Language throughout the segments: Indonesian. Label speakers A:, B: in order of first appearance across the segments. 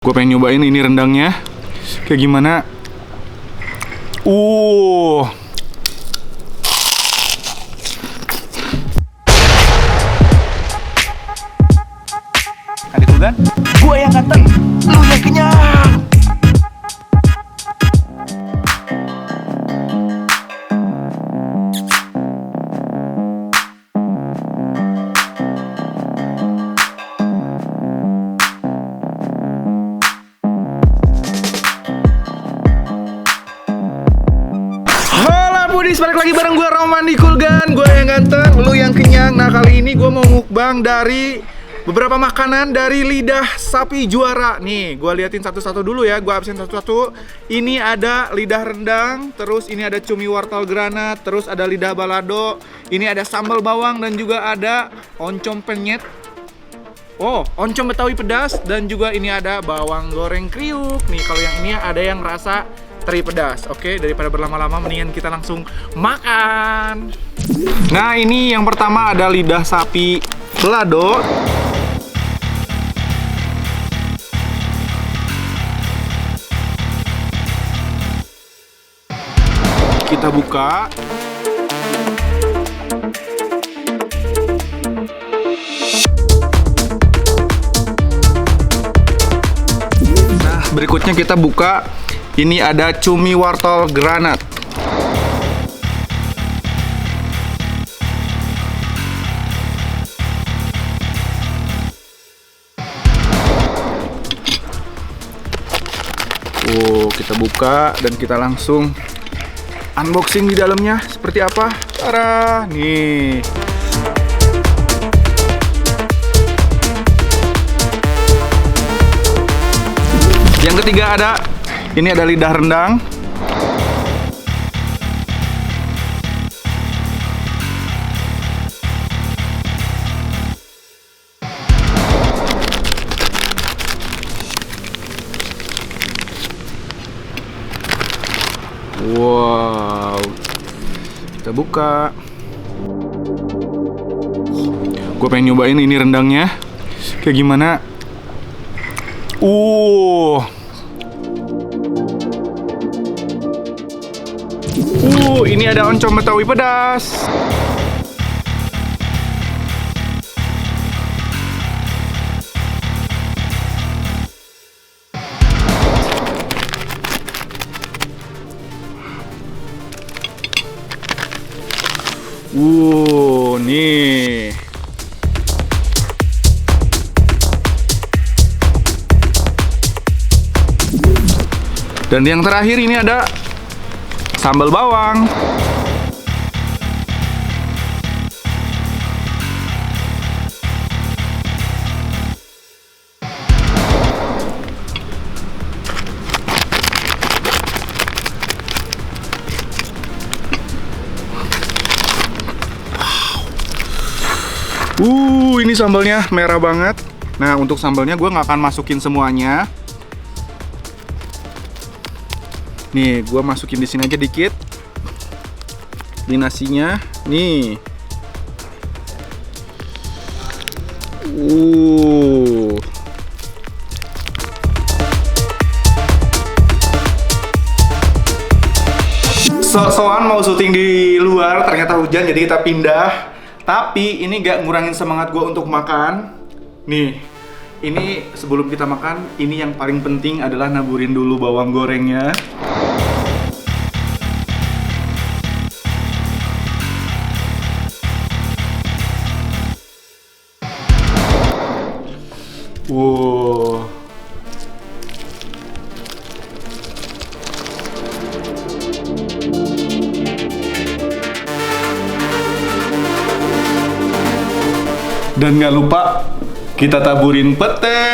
A: Gue pengen nyobain ini rendangnya kayak gimana. Kali itu kan?
B: Gue yang ganteng, lu yang kenyang.
A: Balik lagi bareng gue Roman di Kulgan. Gue yang ganteng, lu yang kenyang. Nah kali ini gue mau mukbang dari beberapa makanan dari lidah sapi juara. Nih gue liatin satu-satu dulu ya, gue absen satu-satu. Ini ada lidah rendang, terus ini ada cumi wortel granat, terus ada lidah balado, ini ada sambal bawang dan juga ada oncom penyet. Oh, oncom betawi pedas dan juga ini ada bawang goreng kriuk. Nih kalau yang ini ada yang rasa teri pedas. Oke, daripada berlama-lama mendingan kita langsung makan. Nah, ini yang pertama ada lidah sapi balado. Kita buka. Nah, berikutnya kita buka. Ini ada cumi wortel granat. Kita buka dan kita langsung unboxing di dalamnya seperti apa. Tara, nih. Yang ketiga ada, ini ada lidah rendang. Wow, kita buka. Gue pengen nyobain ini rendangnya kayak gimana. Ini ada oncom betawi pedas. Nih. Dan yang terakhir ini ada sambal bawang. Ini sambalnya merah banget. Nah, untuk sambalnya gue nggak akan masukin semuanya. Nih, gue masukin di sini aja dikit. Di nasinya, nih. So-soan mau syuting di luar, ternyata hujan, jadi kita pindah. Tapi ini gak ngurangin semangat gue untuk makan. Nih, ini sebelum kita makan, ini yang paling penting adalah naburin dulu bawang gorengnya. Dan nggak lupa kita taburin pete.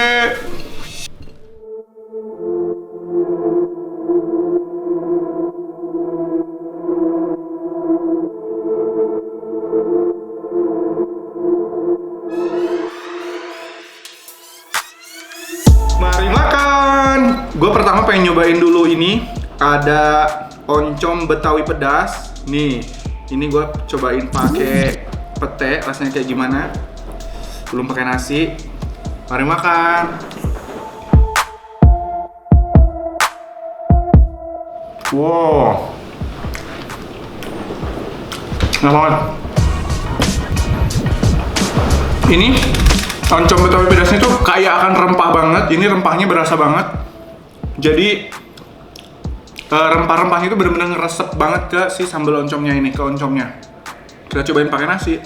A: Mari makan. Gue pertama pengen nyobain dulu ini. Ada oncom betawi pedas. Nih, ini gue cobain pakai pete. Rasanya kayak gimana? Belum pakai nasi. Mari makan. Wow. Enak banget. Ini oncom betawi pedasnya tuh kayak akan rempah banget. Ini rempahnya berasa banget. Jadi rempah-rempahnya itu bener-bener ngeresep banget ke si sambal oncomnya ini, ke oncomnya. Kita cobain pakai nasi.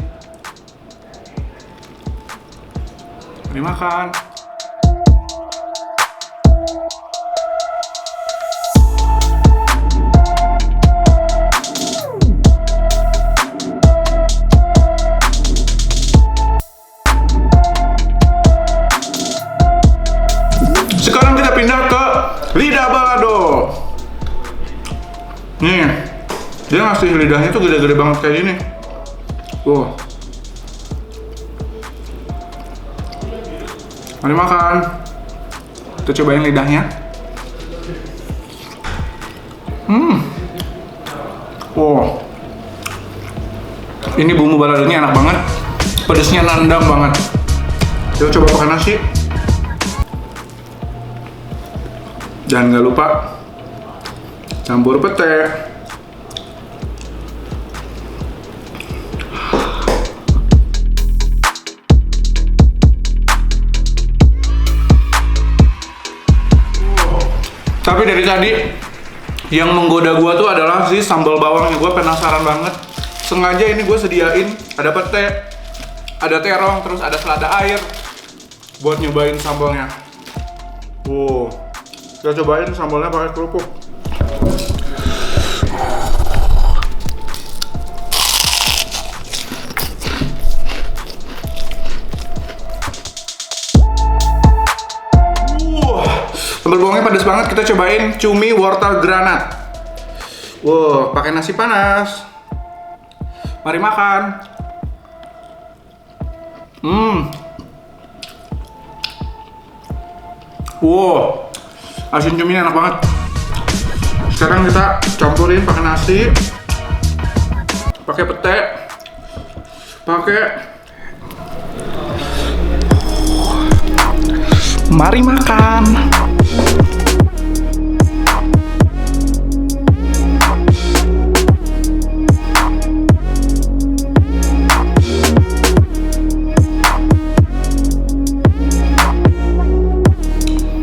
A: Mari makan. Sekarang kita pindah ke lidah balado. Nih, dia ngasih lidahnya tuh gede-gede banget kayak gini. Wow. Mari makan. Kita cobain lidahnya. Wow. Ini bumbu baladonya enak banget. Pedesnya nandang banget. Kita coba pakai nasi. Dan nggak lupa campur pete. Tapi dari tadi yang menggoda gua tuh adalah si sambal bawangnya. Gua penasaran banget. Sengaja ini gua sediain ada pete, ada terong, terus ada selada air buat nyobain sambalnya. Wow. Kita cobain sambalnya pakai kerupuk. Sambal bawangnya pedas banget. Kita cobain cumi wortel granat. Wow, pakai nasi panas. Mari makan. Wow. Asin cuminya enak banget. Sekarang kita campurin pakai nasi, pakai pete, pakai. Mari makan.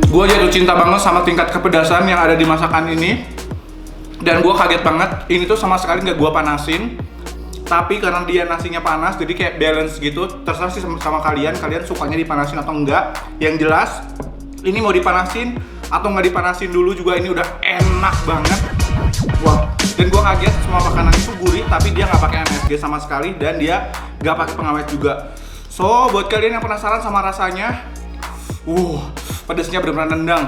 A: Gue jatuh cinta banget sama tingkat kepedasan yang ada di masakan ini. Dan gue kaget banget, ini tuh sama sekali nggak gue panasin. Tapi karena dia nasinya panas, jadi kayak balance gitu. Terserah sih sama kalian sukanya dipanasin atau enggak. Yang jelas, ini mau dipanasin atau nggak dipanasin dulu juga ini udah enak banget. Wah, dan gue kaget semua makanan itu gurih, tapi dia nggak pakai MSG sama sekali. Dan dia nggak pakai pengawet juga. So, buat kalian yang penasaran sama rasanya, pedasnya benar-benar nendang.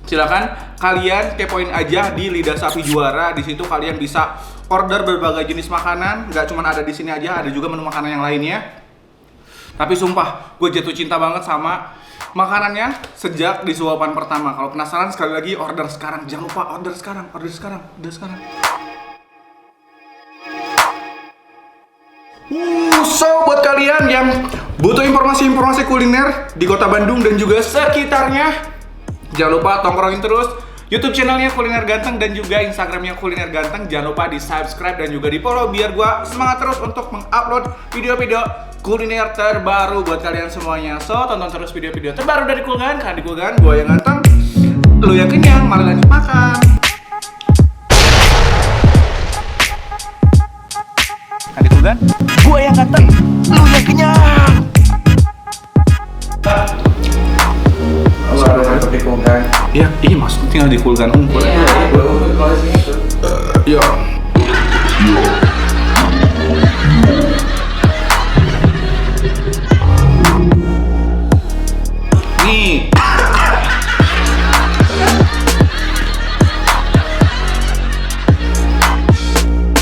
A: Silakan kalian kepoin aja di Lidah Sapi Juara. Di situ kalian bisa order berbagai jenis makanan. Gak cuma ada di sini aja, ada juga menu makanan yang lainnya. Tapi sumpah, gue jatuh cinta banget sama makanannya sejak di suapan pertama. Kalau penasaran sekali lagi order sekarang. Jangan lupa order sekarang. So buat kalian yang butuh informasi-informasi kuliner di Kota Bandung dan juga sekitarnya, jangan lupa tongkrongin terus YouTube channelnya Kuliner Ganteng dan juga Instagramnya Kuliner Ganteng. Jangan lupa di subscribe dan juga di follow biar gua semangat terus untuk mengupload video-video kuliner terbaru buat kalian semuanya. So tonton terus video-video terbaru dari Kulgan, karena di Kulgan gua yang ganteng, lu yang kenyang. Mari lanjut makan. Kan di Kulgan,
B: Gua yang ganteng, lu yang kenyang.
A: Iya, ini maksudnya tinggal di Kulgan unggul. Iya.